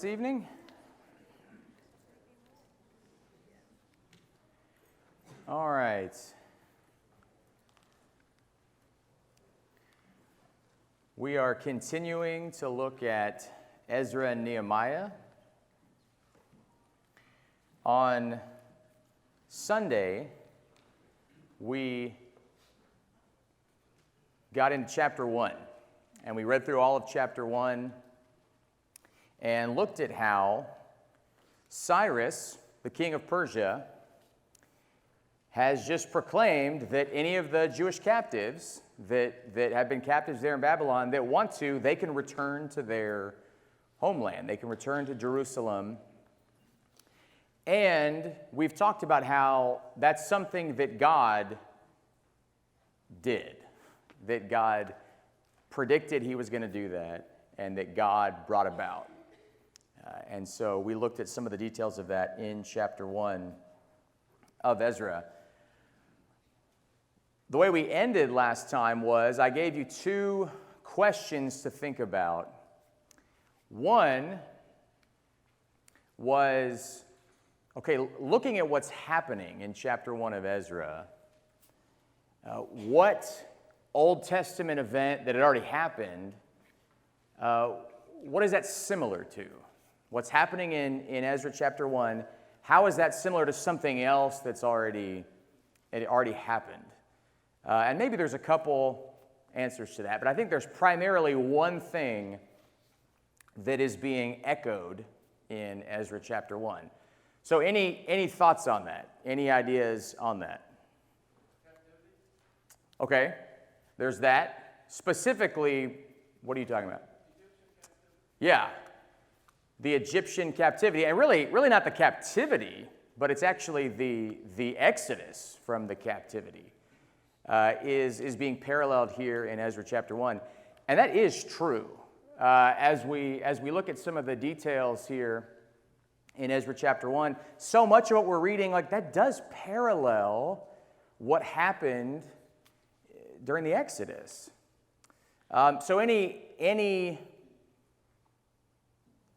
This evening. All right. We are continuing to look at Ezra and Nehemiah. On Sunday, we got into chapter 1, and we read through all of chapter 1 and looked at how Cyrus, the king of Persia, has just proclaimed that any of the Jewish captives that have been captives there in Babylon that want to, they can return to their homeland. They can return to Jerusalem. And we've talked about how that's something that God did, that God predicted he was going to do that, and that God brought about. And so we looked at some of the details of that in chapter 1 of Ezra. The way we ended last time was I gave you two questions to think about. One was, okay, looking at what's happening in chapter 1 of Ezra, what Old Testament event that had already happened, what is that similar to? What's happening in Ezra chapter 1, how is that similar to something else that's already happened? And maybe there's a couple answers to that, but I think there's primarily one thing that is being echoed in Ezra chapter 1. So any thoughts on that? Any ideas on that? Okay, there's that. Specifically, what are you talking about? Yeah. The Egyptian captivity, and really not the captivity, but it's actually the exodus from the captivity is being paralleled here in Ezra chapter 1. And that is true. As we look at some of the details here in Ezra chapter 1, so much of what we're reading, like that does parallel what happened during the Exodus. So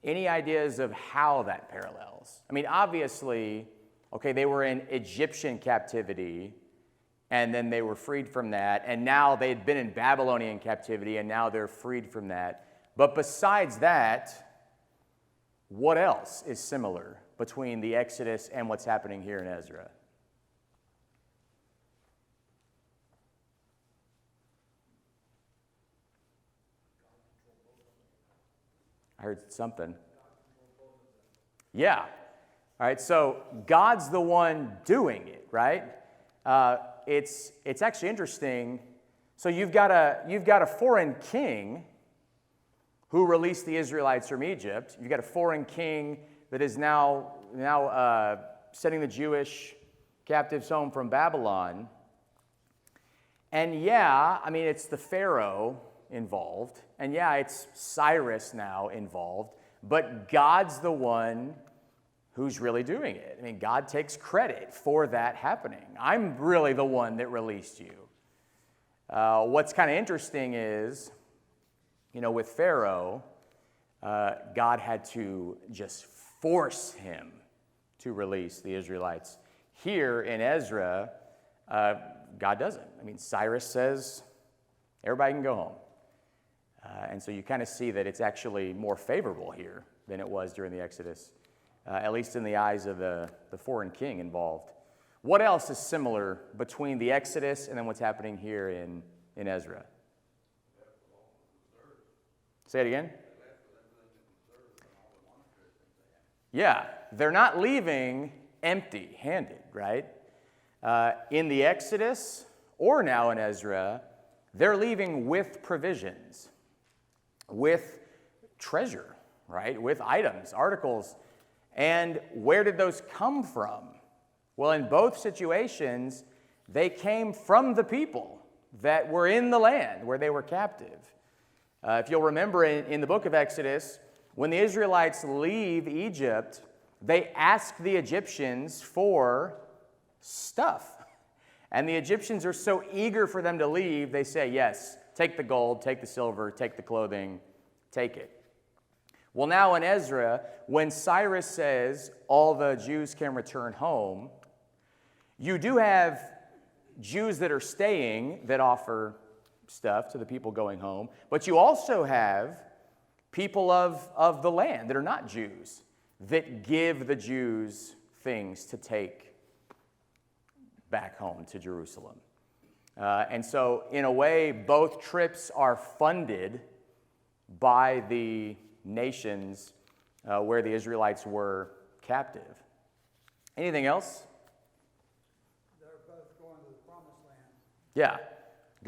any ideas of how that parallels? I mean, obviously, okay, they were in Egyptian captivity, and then they were freed from that, and now they'd been in Babylonian captivity, and now they're freed from that. But besides that, what else is similar between the Exodus and what's happening here in Ezra? I heard something. Yeah. All right, so God's the one doing it, right? It's actually interesting. So you've got a foreign king who released the Israelites from Egypt. You've got a foreign king that is now sending the Jewish captives home from Babylon. And yeah, I mean, it's the Pharaoh involved. And yeah, it's Cyrus now involved. But God's the one who's really doing it. I mean, God takes credit for that happening. I'm really the one that released you. What's kind of interesting is, with Pharaoh, God had to just force him to release the Israelites. Here in Ezra, God doesn't. I mean, Cyrus says, everybody can go home. And so you kind of see that it's actually more favorable here than it was during the Exodus, at least in the eyes of the foreign king involved. What else is similar between the Exodus and then what's happening here in Ezra? Say it again. Yeah, they're not leaving empty-handed, right? In the Exodus, or now in Ezra, they're leaving with provisions, with treasure, right? With items, articles. And where did those come from? Well, in both situations, they came from the people that were in the land where they were captive. If you'll remember in the book of Exodus, when the Israelites leave Egypt, they ask the Egyptians for stuff. And the Egyptians are so eager for them to leave, they say, yes, take the gold, take the silver, take the clothing, take it. Well, now in Ezra, when Cyrus says all the Jews can return home, you do have Jews that are staying that offer stuff to the people going home, but you also have people of the land that are not Jews that give the Jews things to take back home to Jerusalem. And so, in a way, both trips are funded by the nations where the Israelites were captive. Anything else? They're both going to the promised land. Yeah.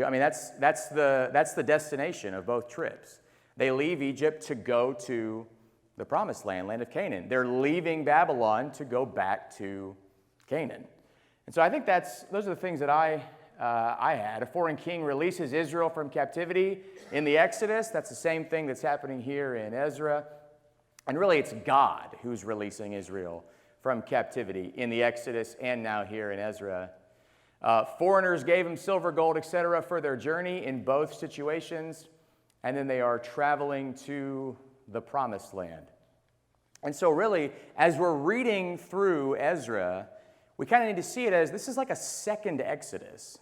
I mean, that's the destination of both trips. They leave Egypt to go to the promised land, land of Canaan. They're leaving Babylon to go back to Canaan. And so I think those are the things that I had. A foreign king releases Israel from captivity in the Exodus. That's the same thing that's happening here in Ezra. And really, it's God who's releasing Israel from captivity in the Exodus and now here in Ezra. Foreigners gave them silver, gold, etc. for their journey in both situations. And then they are traveling to the promised land. And so really, as we're reading through Ezra, we kind of need to see it as this is like a second Exodus.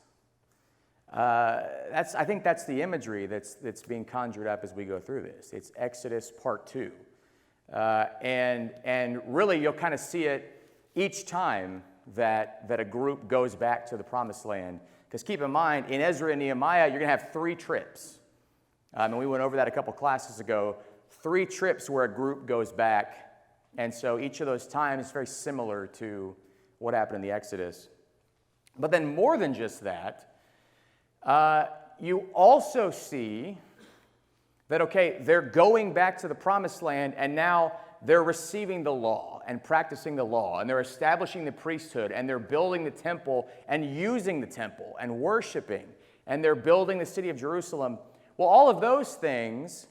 I think that's the imagery that's being conjured up as we go through this. It's Exodus part 2. And really, you'll kind of see it each time that a group goes back to the promised land. Because keep in mind, in Ezra and Nehemiah, you're going to have 3 trips. And we went over that a couple classes ago. 3 trips where a group goes back. And so each of those times is very similar to what happened in the Exodus. But then more than just that, you also see that, okay, they're going back to the promised land, and now they're receiving the law and practicing the law, and they're establishing the priesthood, and they're building the temple and using the temple and worshiping, and they're building the city of Jerusalem. Well, all of those things,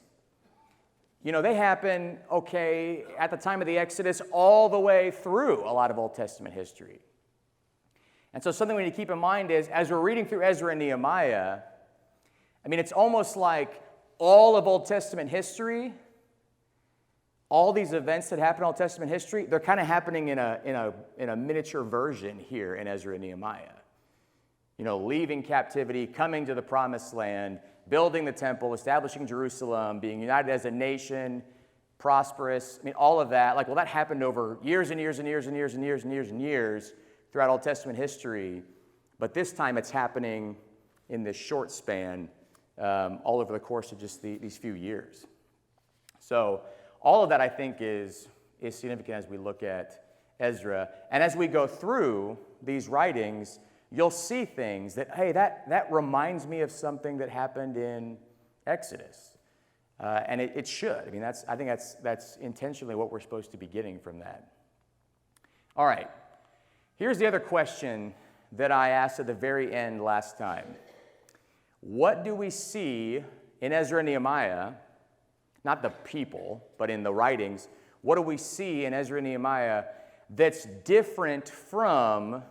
they happen, okay, at the time of the Exodus all the way through a lot of Old Testament history. And so something we need to keep in mind is, as we're reading through Ezra and Nehemiah, it's almost like all of Old Testament history, all these events that happen in Old Testament history, they're kind of happening in a miniature version here in Ezra and Nehemiah. Leaving captivity, coming to the promised land, building the temple, establishing Jerusalem, being united as a nation, prosperous. All of that. That happened over years and years and years and years and years and years and years throughout Old Testament history. But this time it's happening in this short span all over the course of just these few years. So all of that, I think, is significant as we look at Ezra. And as we go through these writings, you'll see things that, hey, that reminds me of something that happened in Exodus. And it should. I think that's intentionally what we're supposed to be getting from that. All right. Here's the other question that I asked at the very end last time. What do we see in Ezra and Nehemiah, not the people, but in the writings, what do we see in Ezra and Nehemiah that's different from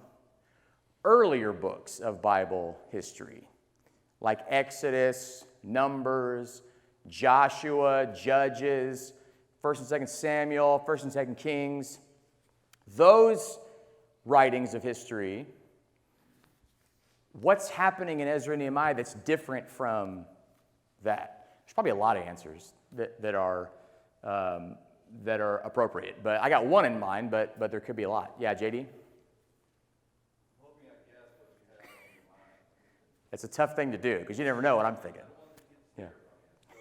earlier books of Bible history, like Exodus, Numbers, Joshua, Judges, 1st and 2nd Samuel, 1st and 2nd Kings? Those writings of history, what's happening in Ezra and Nehemiah that's different from that? There's probably a lot of answers that are appropriate, but I got one in mind, but there could be a lot. Yeah, JD? It's a tough thing to do because you never know what I'm thinking. Yeah. So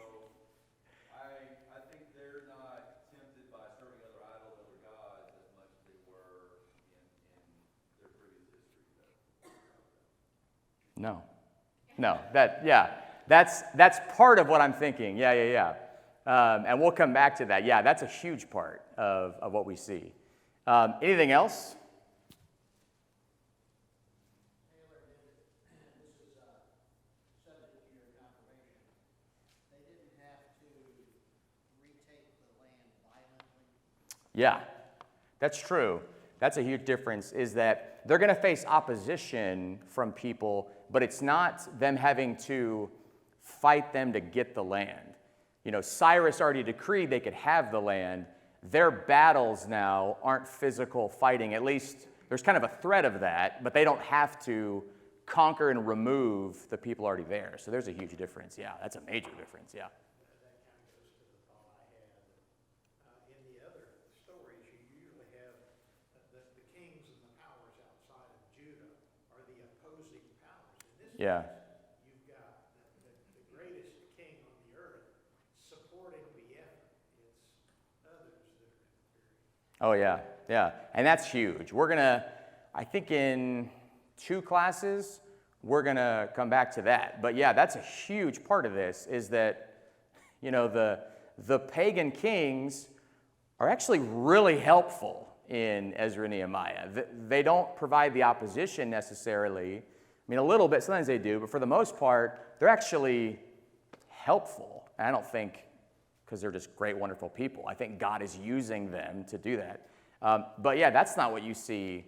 I think they're not tempted by serving other idols, other gods, as much as they were in their previous history. That's part of what I'm thinking. Yeah. And we'll come back to that. Yeah, that's a huge part of what we see. Anything else? Yeah, that's true. That's a huge difference, is that they're going to face opposition from people, but it's not them having to fight them to get the land. Cyrus already decreed they could have the land. Their battles now aren't physical fighting. At least there's kind of a threat of that, but they don't have to conquer and remove the people already there. So there's a huge difference. Yeah, that's a major difference. Yeah. That kind of goes to the thought I had. In the other stories, you usually have the kings and the powers outside of Judah are the opposing powers. In this Yeah. case, you've got the greatest king on the earth supporting the effort. It's others that are interfering. Oh, yeah. Yeah. And that's huge. We're going to, I think in 2 classes, we're going to come back to that. But yeah, that's a huge part of this is that, the pagan kings are actually really helpful in Ezra and Nehemiah. They don't provide the opposition necessarily. I mean, a little bit, sometimes they do, but for the most part, they're actually helpful. And I don't think because they're just great, wonderful people. I think God is using them to do that. But yeah, that's not what you see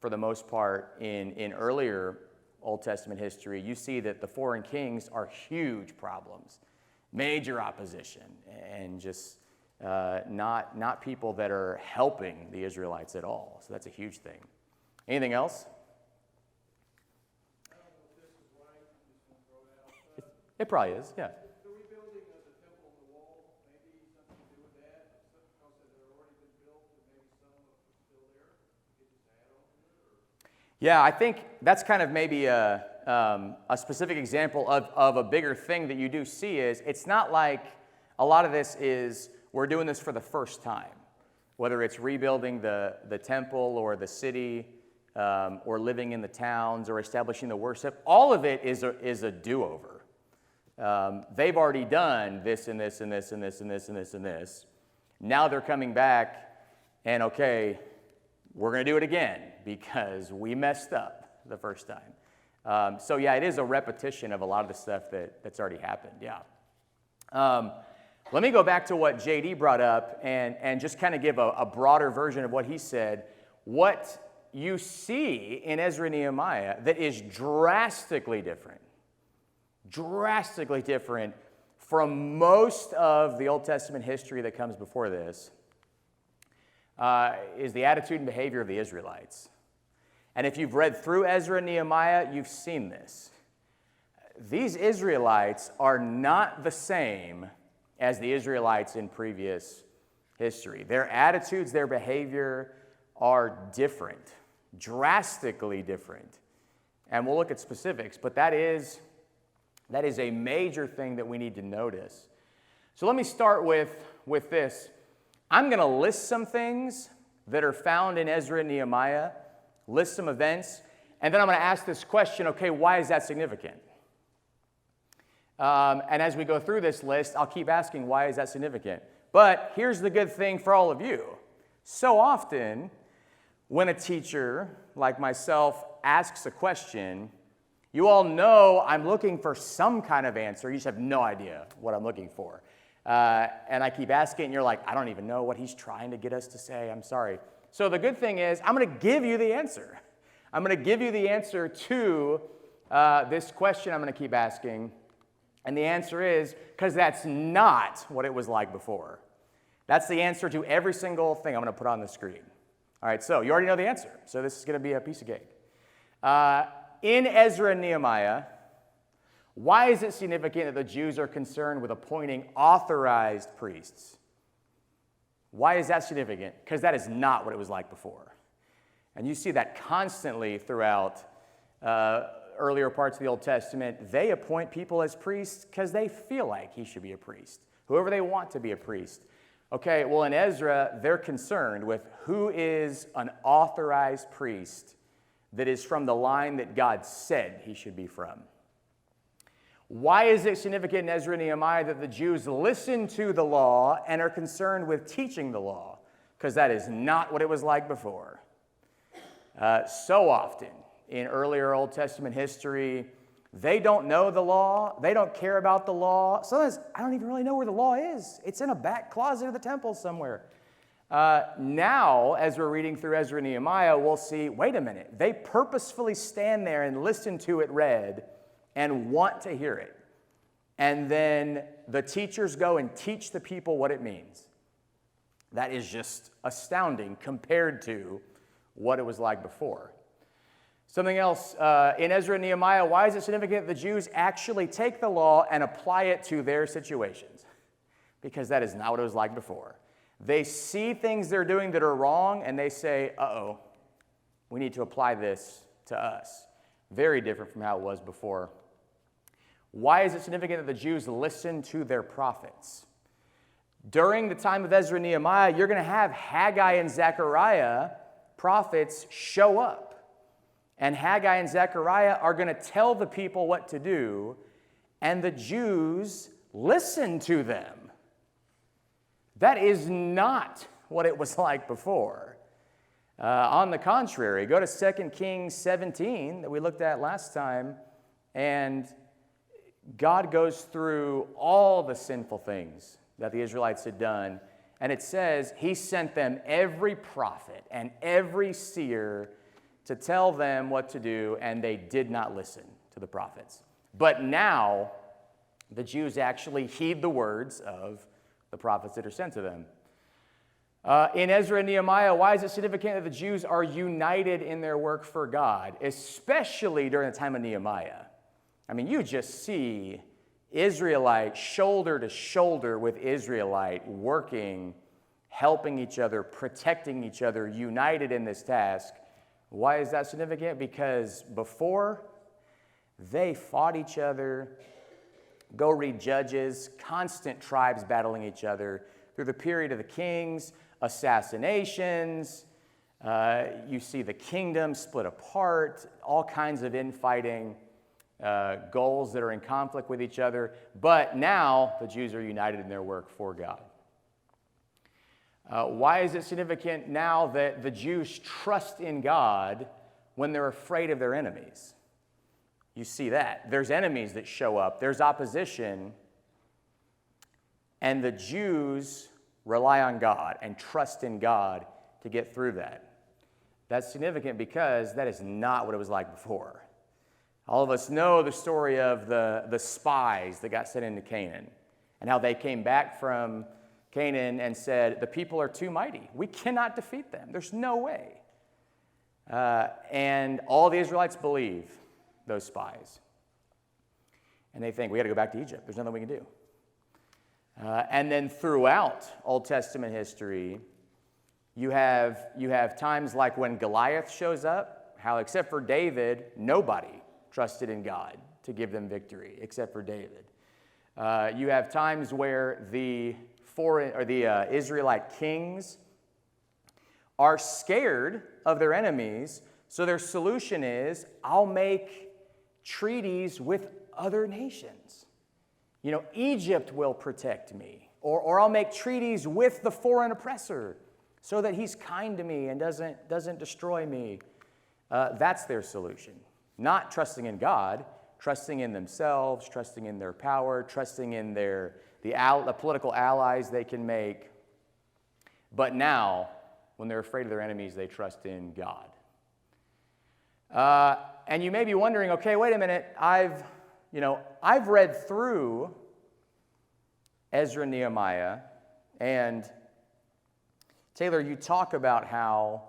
for the most part in earlier Old Testament history. You see that the foreign kings are huge problems, major opposition, and just not people that are helping the Israelites at all. So that's a huge thing. Anything else? I don't know if this is right, I'm just gonna throw it out. It probably is, yeah. The rebuilding of the temple and the wall, maybe something to do with that, because they've already been built, and maybe some of them are still there, you could just add on to it, or? Yeah, I think that's kind of maybe a specific example of a bigger thing that you do see is it's not like a lot of this is we're doing this for the first time, whether it's rebuilding the temple or the city or living in the towns or establishing the worship. All of it is a do-over. They've already done this and this and this and this and this and this and this. Now they're coming back and, okay, we're going to do it again because we messed up the first time. So yeah, it is a repetition of a lot of the stuff that's already happened, yeah. Let me go back to what JD brought up and just kind of give a broader version of what he said. What you see in Ezra and Nehemiah that is drastically different from most of the Old Testament history that comes before this is the attitude and behavior of the Israelites. And if you've read through Ezra and Nehemiah, you've seen this. These Israelites are not the same as the Israelites in previous history. Their attitudes, their behavior are different, drastically different. And we'll look at specifics, but that is a major thing that we need to notice. So let me start with this. I'm going to list some things that are found in Ezra and Nehemiah, list some events, and then I'm going to ask this question, okay, why is that significant? And as we go through this list, I'll keep asking, why is that significant? But here's the good thing for all of you. So often, when a teacher like myself asks a question, you all know I'm looking for some kind of answer. You just have no idea what I'm looking for. And I keep asking, and you're like, I don't even know what he's trying to get us to say. I'm sorry. So the good thing is, I'm going to give you the answer. I'm going to give you the answer to this question I'm going to keep asking. And the answer is, because that's not what it was like before. That's the answer to every single thing I'm going to put on the screen. All right, so you already know the answer. So this is going to be a piece of cake. In Ezra and Nehemiah, why is it significant that the Jews are concerned with appointing authorized priests? Why is that significant? Because that is not what it was like before. And you see that constantly throughout earlier parts of the Old Testament. They appoint people as priests because they feel like he should be a priest, whoever they want to be a priest. Okay, well, in Ezra, they're concerned with who is an authorized priest that is from the line that God said he should be from. Why is it significant in Ezra and Nehemiah that the Jews listen to the law and are concerned with teaching the law? Because that is not what it was like before. So often in earlier Old Testament history, they don't know the law. They don't care about the law. Sometimes I don't even really know where the law is. It's in a back closet of the temple somewhere. Now, as we're reading through Ezra and Nehemiah, we'll see, wait a minute. They purposefully stand there and listen to it read and want to hear it. and then the teachers go and teach the people what it means. That is just astounding compared to what it was like before. Something else in Ezra and Nehemiah, why is it significant that the Jews actually take the law and apply it to their situations? Because that is not what it was like before. They see things they're doing that are wrong, and they say, uh-oh, we need to apply this to us. Very different from how it was before. Why is it significant that the Jews listen to their prophets? During the time of Ezra and Nehemiah, you're going to have Haggai and Zechariah, prophets, show up. And Haggai and Zechariah are going to tell the people what to do, and the Jews listen to them. That is not what it was like before. On the contrary, go to 2 Kings 17 that we looked at last time, and God goes through all the sinful things that the Israelites had done, and it says he sent them every prophet and every seer to tell them what to do, and they did not listen to the prophets. But now, the Jews actually heed the words of the prophets that are sent to them. In Ezra and Nehemiah, why is it significant that the Jews are united in their work for God, especially during the time of Nehemiah? I mean, you just see Israelite shoulder to shoulder with Israelite working, helping each other, protecting each other, united in this task. Why is that significant? Because before, they fought each other. Go read Judges, constant tribes battling each other. Through the period of the kings, assassinations, you see the kingdom split apart, all kinds of infighting, goals that are in conflict with each other. But now, the Jews are united in their work for God. Why is it significant now that the Jews trust in God when they're afraid of their enemies? You see that. There's enemies that show up. There's opposition. And the Jews rely on God and trust in God to get through that. That's significant because that is not what it was like before. All of us know the story of the spies that got sent into Canaan and how they came back from Canaan and said, the people are too mighty. We cannot defeat them. There's no way. And all the Israelites believe those spies. And they think, we got to go back to Egypt. There's nothing we can do. And then throughout Old Testament history, you have times like when Goliath shows up, how except for David, nobody trusted in God to give them victory except for David. You have times where the Israelite kings are scared of their enemies, so their solution is, I'll make treaties with other nations. You know, Egypt will protect me, or I'll make treaties with the foreign oppressor so that he's kind to me and doesn't destroy me. That's their solution. Not trusting in God, trusting in themselves, trusting in their power, trusting in the political allies they can make. But now, when they're afraid of their enemies, they trust in God. And you may be wondering, okay, wait a minute, I've read through Ezra and Nehemiah, and Taylor, you talk about how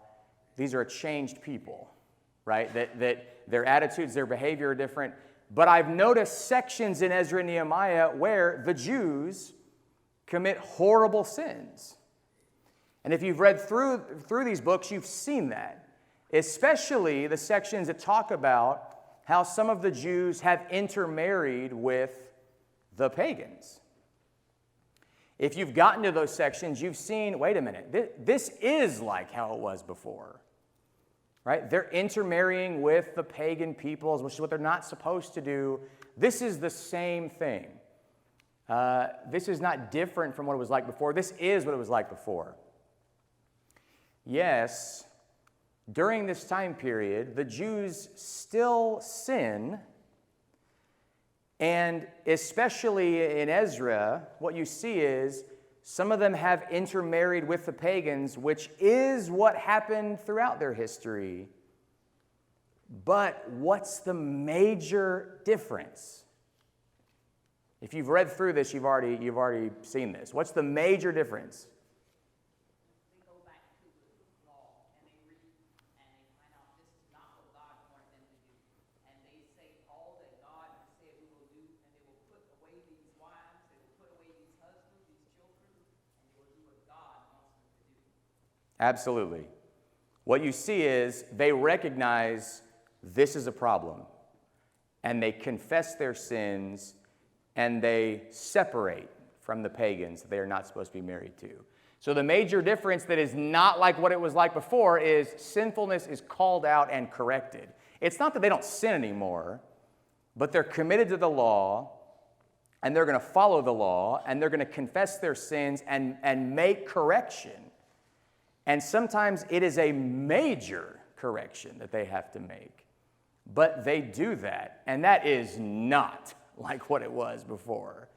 these are a changed people, right? That their attitudes, their behavior are different. But I've noticed sections in Ezra and Nehemiah where the Jews commit horrible sins. And if you've read through these books, you've seen that. Especially the sections that talk about how some of the Jews have intermarried with the pagans. If you've gotten to those sections, you've seen, wait a minute, this is like how it was before. Right? They're intermarrying with the pagan peoples, which is what they're not supposed to do. This is the same thing. This is not different from what it was like before. This is what it was like before. Yes, during this time period, the Jews still sin, and especially in Ezra, what you see is some of them have intermarried with the pagans, which is what happened throughout their history. But what's the major difference? If you've read through this, you've already seen this. What's the major difference? They go back to the law and they read and they find out this is not what God wanted them to do. And they say all that God has said we will do, and they will put away these wives, they will put away these husbands, these children, and they will do what God wants them to do. Absolutely. What you see is they recognize this is a problem, and they confess their sins, and they separate from the pagans that they are not supposed to be married to. So the major difference that is not like what it was like before is sinfulness is called out and corrected. It's not that they don't sin anymore, but they're committed to the law, and they're going to follow the law, and they're going to confess their sins and make correction. And sometimes it is a major correction that they have to make. But they do that, and that is not like what it was before.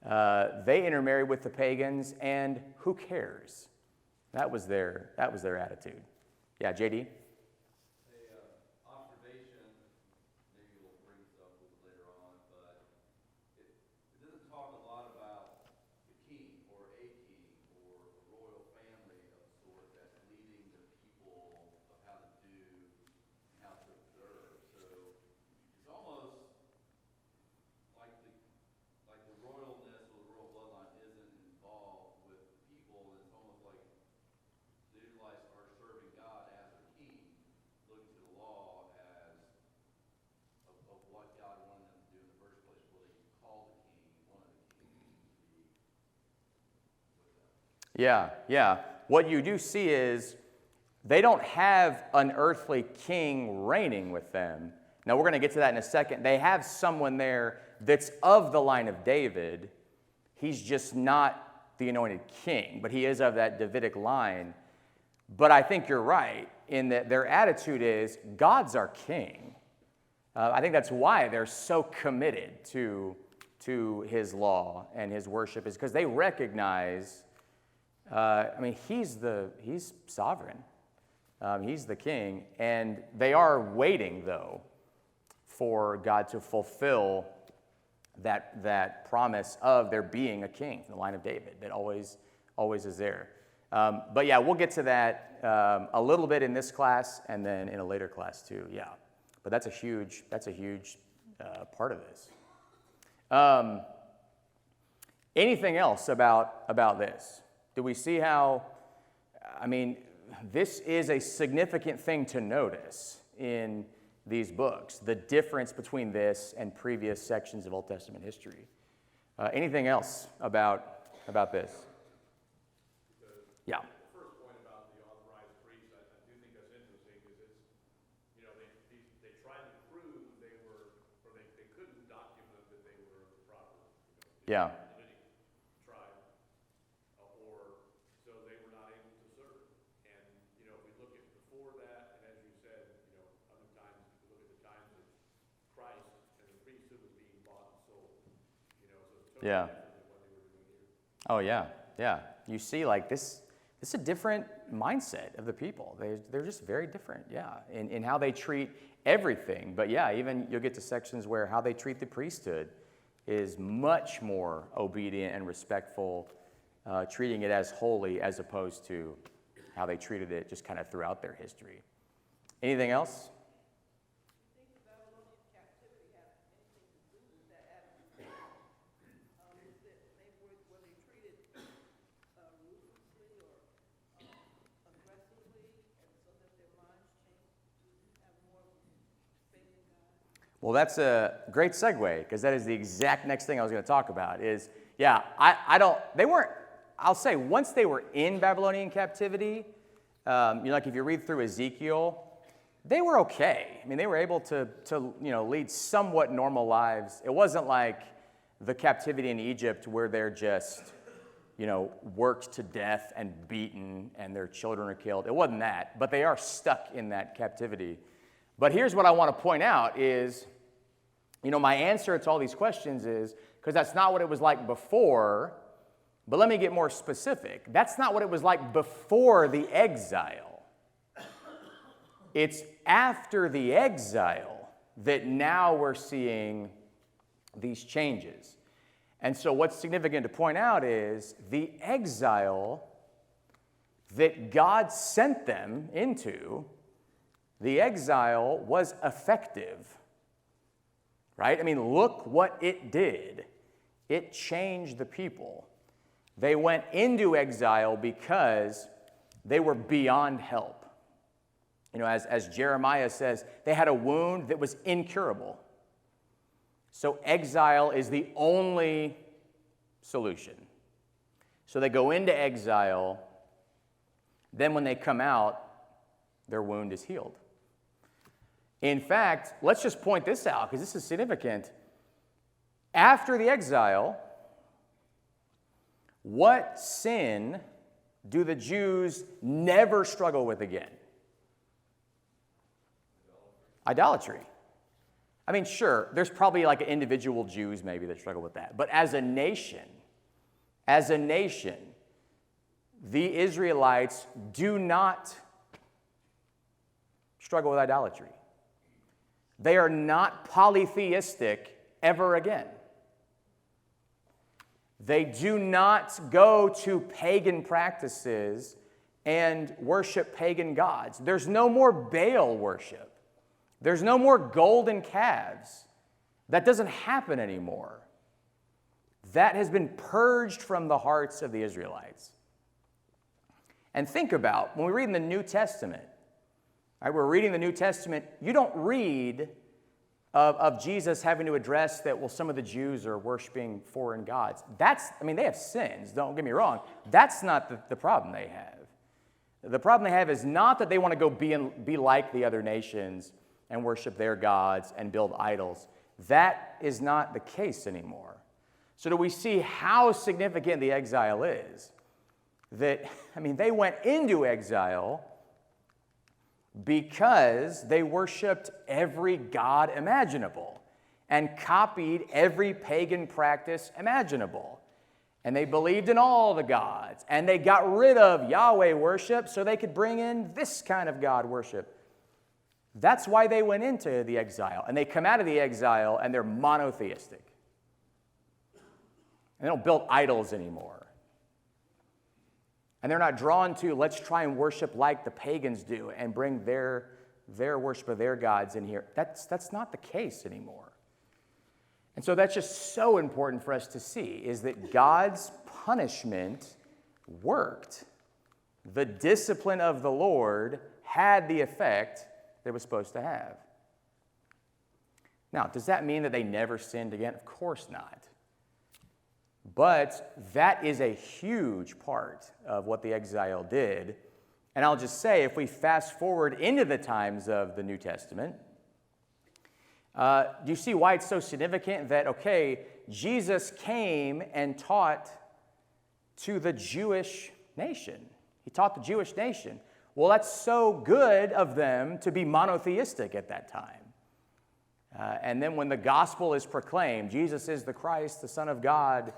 They intermarry with the pagans, and who cares? That was their attitude. Yeah, JD? Observation, maybe we'll bring this up a little later on, but it doesn't talk a lot about the king or a king or a royal family of the sort that's leading the people of how to do and how to observe. So it's almost like the royalness or the royal bloodline isn't involved with the people, and it's almost like the Israelites are serving God as their king, looking to the law as of what God wanted them to do in the first place, what he called the king, wanted the king to be with them. Yeah. What you do see is they don't have an earthly king reigning with them. Now, we're going to get to that in a second. They have someone there that's of the line of David. He's just not the anointed king, but he is of that Davidic line. But I think you're right in that their attitude is, God's our king. I think that's why they're so committed to his law and his worship, is because they recognize, he's sovereign. He's the king. And they are waiting, though, for God to fulfill that promise of there being a king from the line of David that always is there. But yeah, we'll get to that a little bit in this class and then in a later class too. Yeah, but that's a huge part of this. Anything else about this? Do we see how? This is a significant thing to notice in these books, the difference between this and previous sections of Old Testament history. Anything else about this? Yeah. The first point about the authorized priests, I do think that's interesting, because it's, they tried to prove they couldn't document that they were the proper, Yeah. Davidic tribe, or so they were not able to serve. And, if we look at before that, and as you said, other times, if you look at the times of Christ and the priesthood was being bought and sold, so it's totally Yeah. different than what they were doing here. Oh, yeah. You see, like this is a different mindset of the people. They're just very different, in how they treat everything. But yeah, even you'll get to sections where how they treat the priesthood is much more obedient and respectful, treating it as holy as opposed to how they treated it just kind of throughout their history. Anything else? Well, that's a great segue, because that is the exact next thing I was going to talk about is, I'll say once they were in Babylonian captivity, like if you read through Ezekiel, they were okay. They were able to lead somewhat normal lives. It wasn't like the captivity in Egypt where they're just, worked to death and beaten and their children are killed. It wasn't that, but they are stuck in that captivity. But here's what I want to point out is, my answer to all these questions is, because that's not what it was like before, but let me get more specific. That's not what it was like before the exile. It's after the exile that now we're seeing these changes. And so what's significant to point out is the exile that God sent them into, the exile was effective, right? I mean, look what it did. It changed the people. They went into exile because they were beyond help. You know, as Jeremiah says, they had a wound that was incurable. So exile is the only solution. So they go into exile. Then when they come out, their wound is healed. In fact, let's just point this out because this is significant. After the exile, what sin do the Jews never struggle with again? Idolatry. I mean, sure, there's probably like individual Jews maybe that struggle with that. But as a nation, the Israelites do not struggle with idolatry. They are not polytheistic ever again. They do not go to pagan practices and worship pagan gods. There's no more Baal worship. There's no more golden calves. That doesn't happen anymore. That has been purged from the hearts of the Israelites. And think about, when we read in the New Testament, right, we're reading the New Testament, you don't read of Jesus having to address that, well, some of the Jews are worshiping foreign gods. They have sins, don't get me wrong. That's not the problem they have. The problem they have is not that they want to go be like the other nations and worship their gods and build idols. That is not the case anymore. So do we see how significant the exile is? They went into exile because they worshiped every god imaginable and copied every pagan practice imaginable. And they believed in all the gods. And they got rid of Yahweh worship so they could bring in this kind of God worship. That's why they went into the exile. And they come out of the exile and they're monotheistic. And they don't build idols anymore. And they're not drawn to, let's try and worship like the pagans do and bring their worship of their gods in here. That's not the case anymore. And so that's just so important for us to see, is that God's punishment worked. The discipline of the Lord had the effect that it was supposed to have. Now, does that mean that they never sinned again? Of course not. But that is a huge part of what the exile did. And I'll just say, if we fast forward into the times of the New Testament, do you see why it's so significant that, okay, Jesus came and taught to the Jewish nation. He taught the Jewish nation. Well, that's so good of them to be monotheistic at that time. And then when the gospel is proclaimed, Jesus is the Christ, the Son of God,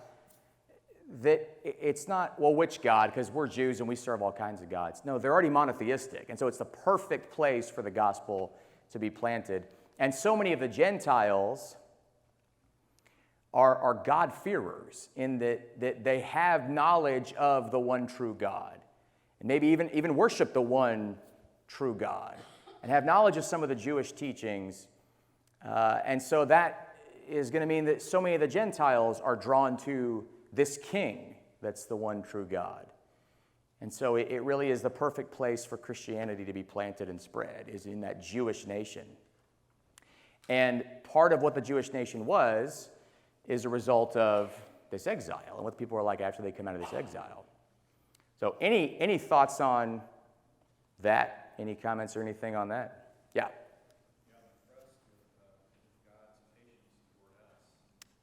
that it's not, well, which God? Because we're Jews and we serve all kinds of gods. No, they're already monotheistic. And so it's the perfect place for the gospel to be planted. And so many of the Gentiles are God-fearers in that they have knowledge of the one true God. And maybe even worship the one true God. And have knowledge of some of the Jewish teachings. And so that is going to mean that so many of the Gentiles are drawn to this king that's the one true God. And so it really is the perfect place for Christianity to be planted and spread, is in that Jewish nation. And part of what the Jewish nation was is a result of this exile and what people are like after they come out of this exile. So any thoughts on that? Any comments or anything on that? Yeah.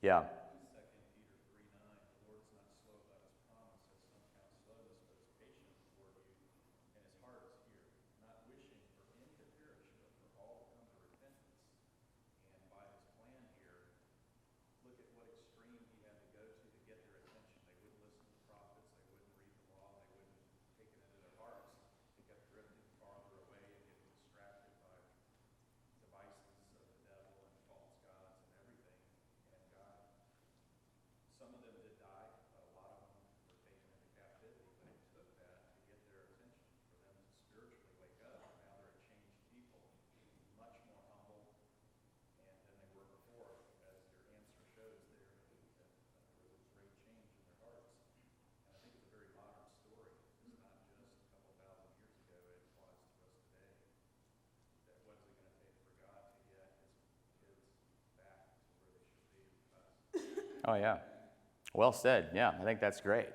Yeah. Oh, yeah. Well said. Yeah, I think that's great.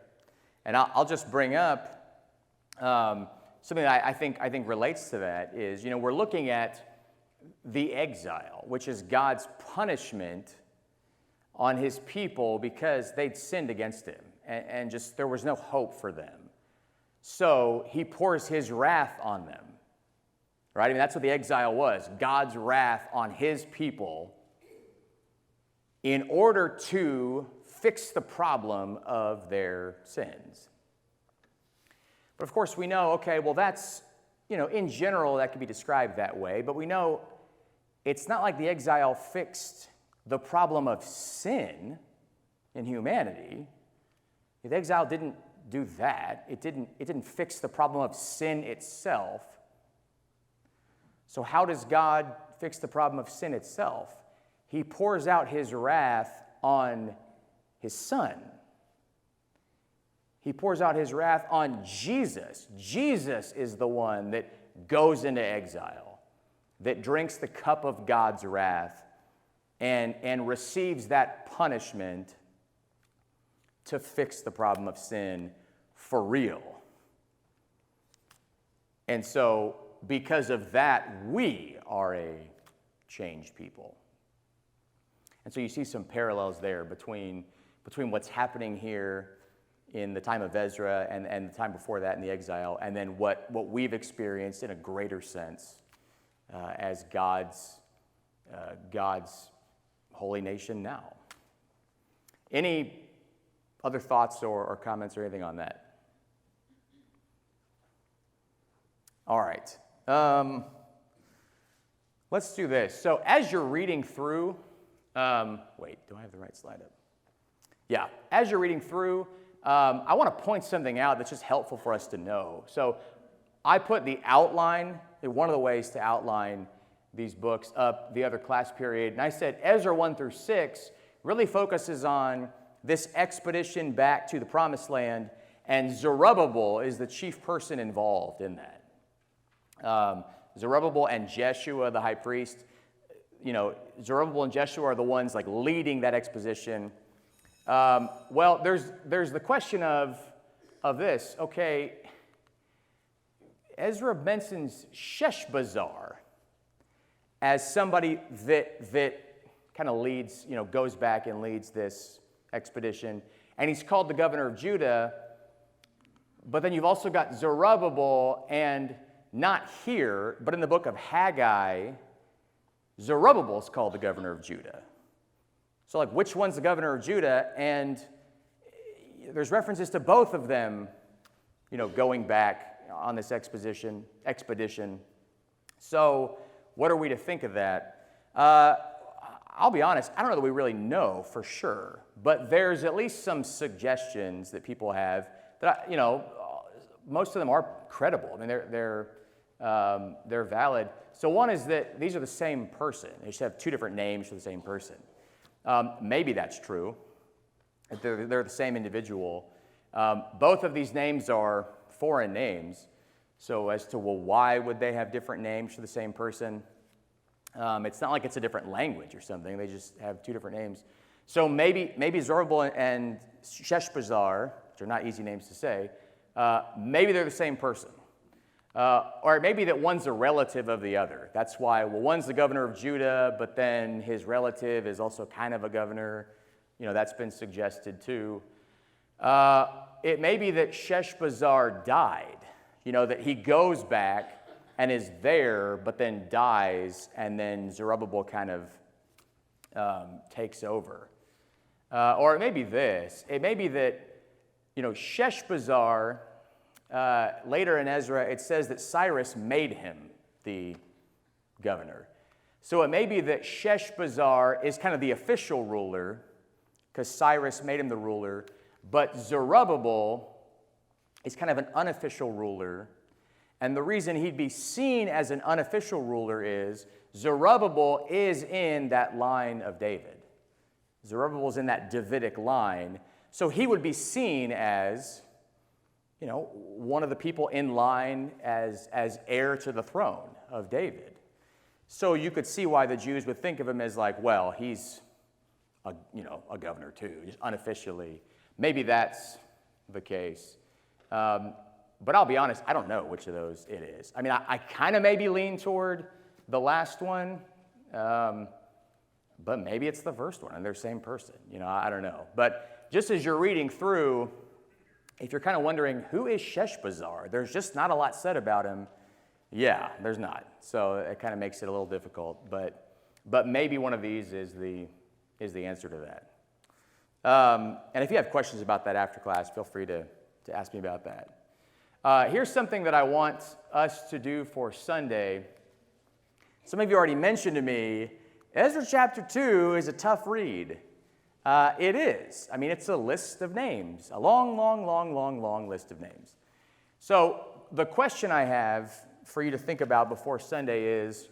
And I'll just bring up something that I think relates to that is, we're looking at the exile, which is God's punishment on his people because they'd sinned against him and just there was no hope for them. So he pours his wrath on them, right? I mean, that's what the exile was, God's wrath on his people in order to fix the problem of their sins. But of course we know, okay, well that's, in general that can be described that way, but we know it's not like the exile fixed the problem of sin in humanity. The exile didn't do that. It didn't fix the problem of sin itself. So how does God fix the problem of sin itself? He pours out his wrath on his Son. He pours out his wrath on Jesus. Jesus is the one that goes into exile, that drinks the cup of God's wrath and receives that punishment to fix the problem of sin for real. And so, because of that, we are a changed people. And so you see some parallels there between what's happening here in the time of Ezra and the time before that in the exile, and then what we've experienced in a greater sense as God's holy nation now. Any other thoughts or comments or anything on that? All right. Let's do this. So as you're reading through, wait, do I have the right slide up? Yeah. As you're reading through, I want to point something out that's just helpful for us to know. So I put the outline, one of the ways to outline these books up the other class period, and I said Ezra 1 through 6 really focuses on this expedition back to the Promised Land, and Zerubbabel is the chief person involved in that. Zerubbabel and Jeshua, the high priest, Zerubbabel and Jeshua are the ones like leading that exposition. Well, there's the question of this. Okay, Ezra mentions Sheshbazzar as somebody that kind of leads, goes back and leads this expedition, and he's called the governor of Judah. But then you've also got Zerubbabel, and not here, but in the book of Haggai, Zerubbabel is called the governor of Judah. So, like, which one's the governor of Judah? And there's references to both of them, going back on this expedition. So, what are we to think of that? I'll be honest, I don't know that we really know for sure, but there's at least some suggestions that people have that, most of them are credible. I mean, they're valid. So one is that these are the same person. They just have two different names for the same person. Maybe that's true. They're the same individual. Both of these names are foreign names. So as to, well, why would they have different names for the same person? It's not like it's a different language or something. They just have two different names. So maybe Zerubbabel and Sheshbazzar, which are not easy names to say, maybe they're the same person. Or it may be that one's a relative of the other. That's why, well, one's the governor of Judah, but then his relative is also kind of a governor. That's been suggested too. It may be that Sheshbazzar died, that he goes back and is there, but then dies, and then Zerubbabel kind of takes over. Or it may be this. It may be that, Sheshbazzar, later in Ezra, it says that Cyrus made him the governor. So it may be that Sheshbazzar is kind of the official ruler, because Cyrus made him the ruler, but Zerubbabel is kind of an unofficial ruler. And the reason he'd be seen as an unofficial ruler is Zerubbabel is in that line of David. Zerubbabel's in that Davidic line. So he would be seen as, one of the people in line as heir to the throne of David. So you could see why the Jews would think of him as like, well, he's a governor too, just unofficially. Maybe that's the case. But I'll be honest, I don't know which of those it is. I mean, I kind of maybe lean toward the last one, but maybe it's the first one and they're the same person. I don't know. But just as you're reading through, if you're kind of wondering, who is Sheshbazzar? There's just not a lot said about him. Yeah, there's not. So it kind of makes it a little difficult. But maybe one of these is the answer to that. And if you have questions about that after class, feel free to ask me about that. Here's something that I want us to do for Sunday. Some of you already mentioned to me, Ezra chapter 2 is a tough read. It is. I mean, it's a list of names, a long, long, long, long, long list of names. So the question I have for you to think about before Sunday is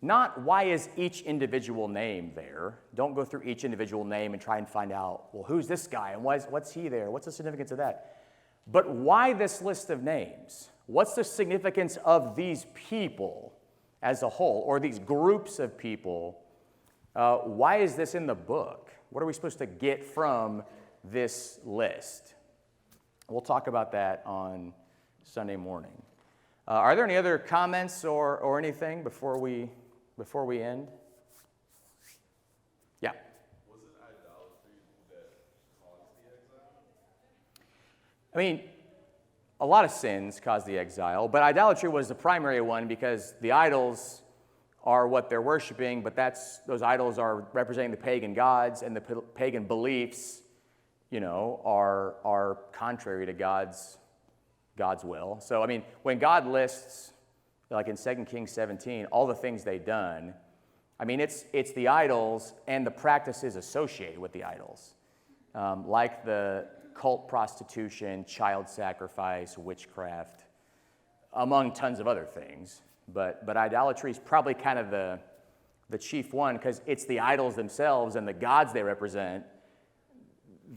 not why is each individual name there. Don't go through each individual name and try and find out, well, who's this guy and what's he there? What's the significance of that? But why this list of names? What's the significance of these people as a whole, or these groups of people? Why is this in the book? What are we supposed to get from this list? We'll talk about that on Sunday morning. Are there any other comments or anything before we end? Yeah. Was it idolatry that caused the exile? I mean, a lot of sins caused the exile, but idolatry was the primary one because the idols are what they're worshiping, but those idols are representing the pagan gods, and the pagan beliefs, are contrary to God's will. So, I mean, when God lists, like in 2 Kings 17, all the things they've done, I mean, it's the idols and the practices associated with the idols, like the cult prostitution, child sacrifice, witchcraft, among tons of other things. But idolatry is probably kind of the chief one because it's the idols themselves and the gods they represent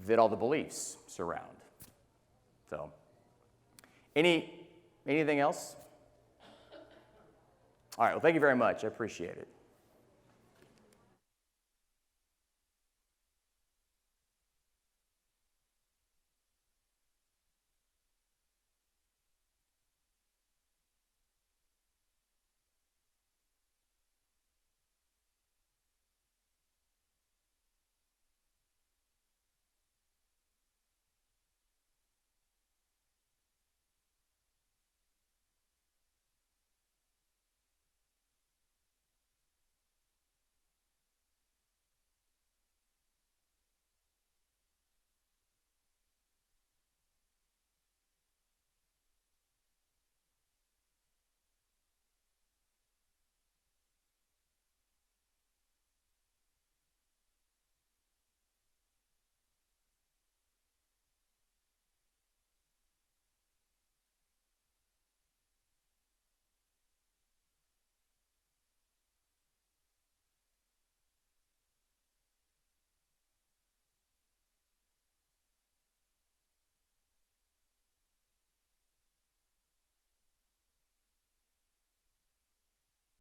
that all the beliefs surround. So, anything else? All right, well, thank you very much. I appreciate it.